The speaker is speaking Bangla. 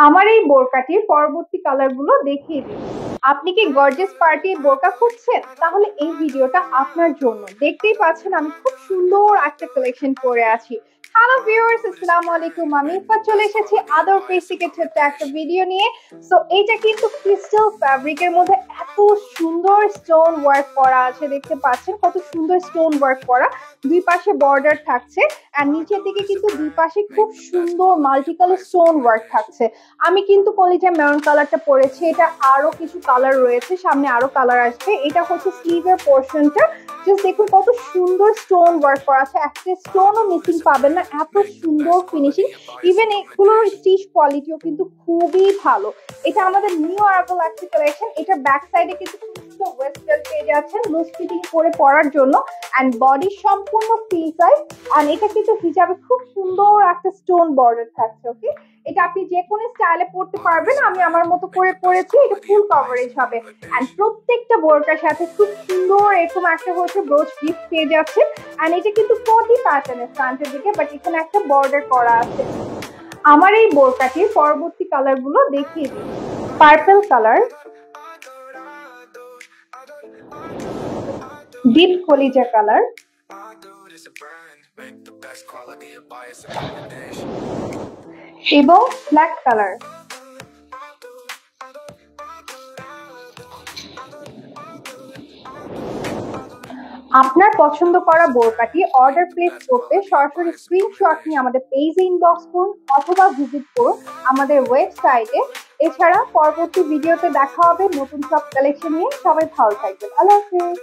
আমার এই বোরকাটির পরবর্তী কালার গুলো দেখিয়ে দিই। আপনি কি গর্জিয়াস পার্টি বোরকা খুঁজছেন? তাহলে এই ভিডিওটা আপনার জন্য। দেখতেই পাচ্ছেন আমি খুব সুন্দর একটা কালেকশন পরে আছি। হ্যালো ভিউয়ার্স, আসসালামু আলাইকুম। আমি ইফাত চলে এসেছি আদর পেজ থেকে ছোট্ট একটা ভিডিও নিয়ে। সো এইটা কিন্তু ক্রিস্টাল ফ্যাব্রিকের মধ্যে এত সুন্দর স্টোন ওয়ার্ক করা আছে, দেখতে পাচ্ছেন কত সুন্দর স্টোন ওয়ার্ক করা। দুই পাশে বর্ডার থাকছে আর নিচের দিকে কিন্তু দুই পাশে খুব সুন্দর মাল্টি কালার স্টোন ওয়ার্ক থাকছে। আমি কিন্তু কলিজা মেরুন কালারটা পরেছি, এটা আরো কিছু কালার রয়েছে, সামনে আরো কালার আসবে। এটা হচ্ছে স্লিভের পোর্শনটা, জাস্ট দেখুন কত সুন্দর স্টোন ওয়ার্ক করা আছে, একটা স্টোনও মিসিং পাবেন না, এত সুন্দর ফিনিশিং। ইভেন এগুলোর স্টিচ কোয়ালিটিও কিন্তু খুবই ভালো। এটা আমাদের নিউ আরাইভাল একটা কালেকশন। এটা ব্যাক সাইডে কিন্তু ওয়েস্ট বেল্ট পেয়ে যাচ্ছেন লুজ ফিটিং করে পরার জন্য, এন্ড বডি সম্পূর্ণ ফ্রি সাইজ। আর এটা কিন্তু হিজাবে খুব সুন্দর একটা স্টোন বর্ডার থাকছে। ওকে, এটা আপনি যে কোনো স্টাইলে পরতে পারবেন। আমি আমার মতো করে পরেছি, এটা ফুল কভারেজ হবে। এন্ড প্রত্যেকটা বোরকার সাথে খুব সুন্দর এরকম একটা হচ্ছে ব্রোচ গিফট পেয়ে যাচ্ছে। এন্ড এটা কিন্তু কোটি প্যাটার্নের ফ্রন্টের দিকে, বাট এখানে একটা বর্ডার করা আছে। আমার এই বোরকাটির পরবর্তী কালার গুলো দেখিয়ে দিই। পার্পল কালার, ডিপ কলিজা কালার, এবং ব্ল্যাক কালার। আপনার পছন্দ করা বোরকাটি অর্ডার প্লেস করতে সরাসরি স্ক্রিনশট নিয়ে আমাদের পেজে ইনবক্স করুন অথবা ভিজিট করুন আমাদের ওয়েবসাইটে। এছাড়া পরবর্তী ভিডিওতে দেখা হবে নতুন সব কালেকশন নিয়ে। সবাই ভালো থাকবেন। আল্লাহ হাফেজ।